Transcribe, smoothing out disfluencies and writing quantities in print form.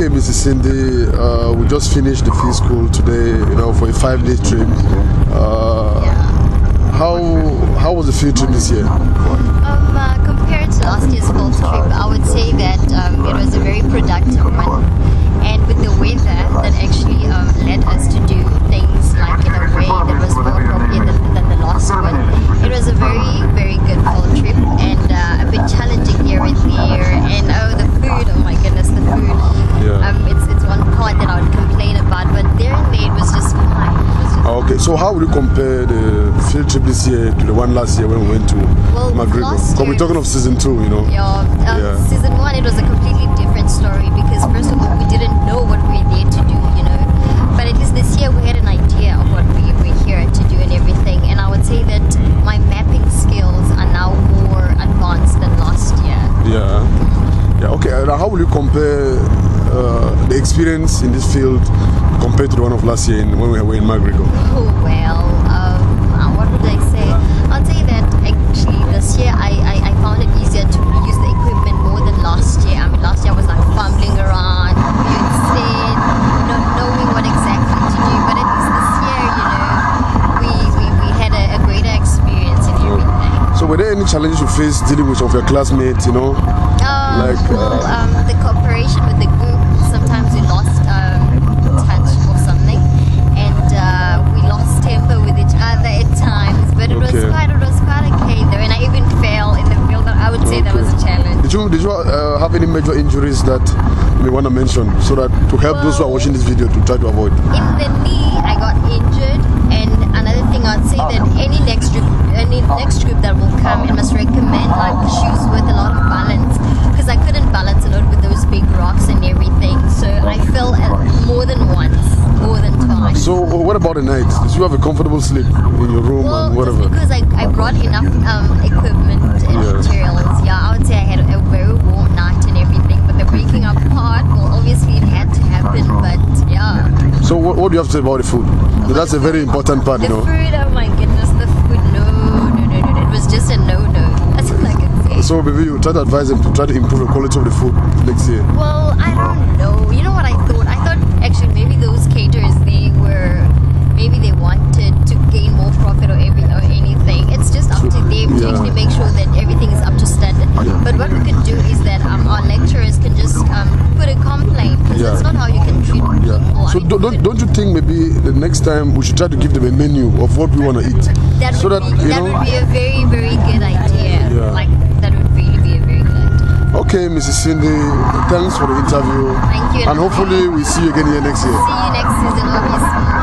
Okay, Mrs. Cindy, we just finished the field school today, for a 5-day trip. How was the field trip this year? Compared to last year's field trip, I would say that it was a very productive one. And with the weather, that actually led us to do things like in a way that was more appropriate than the last one. It was a very, very good field trip, and a bit challenging here and there. And the food, oh my goodness, the food. Yeah. It's one part that I would complain about, but there and there it was just fine. Okay, so how would you compare the field trip this year to the one last year when we went to McGregor? Because we're talking of season 2, Season 1, it was a completely different story because first of all, we didn't know what we were there to do, But at least this year we had an idea of what we were here to do and everything. And I would say that my mapping skills are now more advanced than last year. Yeah, okay. Now how will you compare the experience in this field compared to the one of last year when we were in McGregor? Oh, well, what would I say? I'll say that actually this year I found it easier to use the equipment more than last year. I mean, last year I was like fumbling around, instead not knowing what exactly to do. But at least this year, we had a greater experience in everything. So were there any challenges you faced dealing with some of your classmates, the cooperation with the group, sometimes we lost touch or something, and we lost temper with each other at times, but it was quite okay though, and I even fell in the field. I would say that was a challenge. Did you have any major injuries that you may want to mention, so that to help those who are watching this video to try to avoid? In the knee, I got injured, and another thing I'd say that any next group that will come, I must recommend like shoes with a lot of balance, because I couldn't balance a lot with those big rocks and everything, so I fell more than once, more than twice. So what about the night? Did you have a comfortable sleep in your room and whatever? Because I brought enough equipment and materials. I would say I had a very warm night and everything, but the breaking up part, well, obviously it had to happen, but yeah. So what do you have to say about the food? So that's a very important part, The food, oh my goodness, the food, no. It was just a no-no. That's all I can say. So maybe you try to advise them to try to improve the quality of the food next year. Well, I don't know. You know what I thought? I thought actually maybe those caterers, maybe they wanted to gain more profit or anything. It's just up to them to actually make sure that everything is up to standard. But what we could do is that our lecturers can just put a complaint, because that's not how you can treat people. So don't you think maybe the next time we should try to give them a menu of what we want to eat? That would be a very, very good idea. That would really be a very good idea. Okay, Mrs. Cindy, thanks for the interview. Thank you. And hopefully we see you again here next year. See you next season, obviously.